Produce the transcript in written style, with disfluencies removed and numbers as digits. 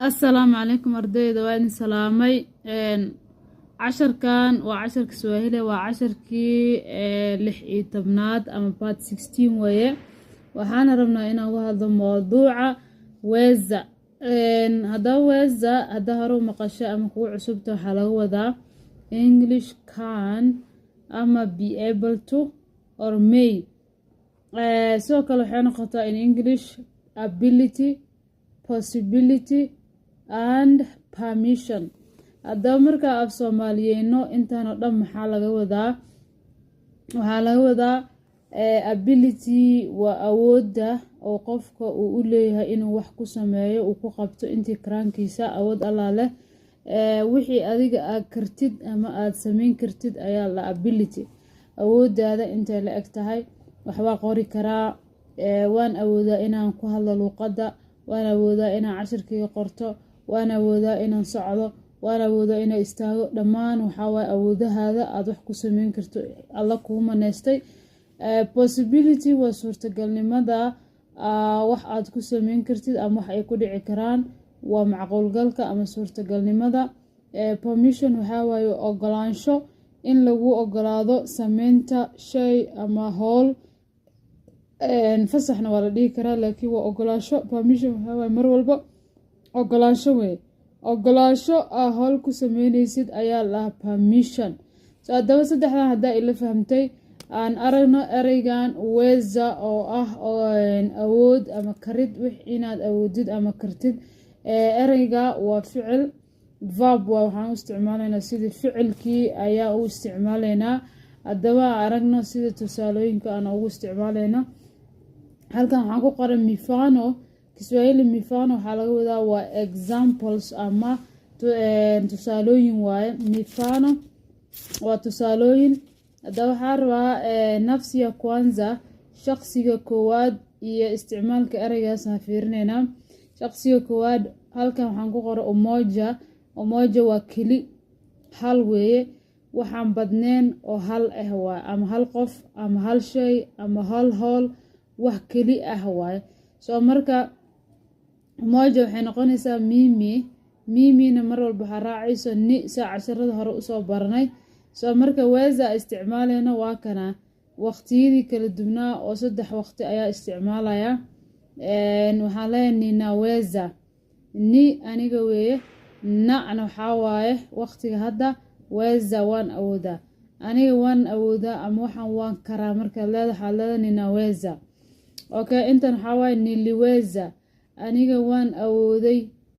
السلام عليكم أرديدا وين سلامي عشر كان وعشر كسواهيلي وعشر كي لح تبنات أما بات 16 ويا وحانا ربنا إنا وهذا موضوع ويزا هذا ويزا هذا هرو مقاشا أما كو عصبتو حلوة ذا English can أما be able to or may سو كالو حانا خطا in English ability possibility and permission haddaba markaa af soomaaliyeyno intaan oo dhan waxaa laga wadaa ability waa awoodda oo qofka uu u leeyahay inuu wax ku sameeyo uu ku qabto intii karaankiisa awood allaa leh wixii adiga aad kartid ama aad samayn kartid ayaa la ability awooddaada intay la eg tahay waxbaa qori karaa waan awoodaa inaan ku hadlo luuqadda waan awoodaa inaan cashirkayga qorto waan awoodaa inaan socdo waan awoodaa inaan istaago dhammaan waxaa waaye awoodahaada aad wax ku samayn karto alla kuu maneystay possibility waa suurtagalnimada wax aad ku samayn kartid ama wax ay ku dhici karaan waa macquulgalka ama suurtagalnimada permission waxaa waaye ogolaansho in lagu ogolaado samaynta shay ama howl fasaxna waa la dhihi karaa laakiin waa ogolaansho permission waxaa waaye mar walba ogolaansho wey ogolaansho aa howl ku sameynaysid ayaa lahaa permission so haddaba saddexdan haddaa ila fahamtay aan aragno ereygan weza oo ah awood ama karid wix inaad awoodid ama kartid ereyga waa ficil verb waa waxaan u isticmaalaynaa sidii ficilkii ayaa u isticmaalaynaa haddaba aragno sida tusaalooyinka aan ugu isticmaalayno halkan waxaan ku qoran mifano Kiswahili mifano waxaa laga wadaa waa examples ama tusaalooyin waaye mifano waa tusaalooyin haddaba waxaa rabaa nafsiga kwanza shaqsiga koowaad iyo isticmaalka ereygaas aan fiirinaynaa shaqsiga koowaad halkan waxaan ku qoran umoja waa keli hal weeye waxaan badneen oo hal ah waaye ama hal qof ama hal shay ama hal howl wax keli ah waaye soo marka umoja waxay noqonaysaa mimina mar walba waxaa raacayso ni saa casharada hore usoo baranay soo marka weza isticmaaleyna waa kana waqtiyadii kala duwnaa oo 3 waqti ayaa isticmaalaya waxaan leeyahay ninaweza ni aniga weeye nacna waxaa waaye waqtiga hadda weza waan awoodaa aniga waan awoodaa ama waxaan waan karaa marka leedahay ninaweza okay intan waxaa waaye niliweza aniga waan awooday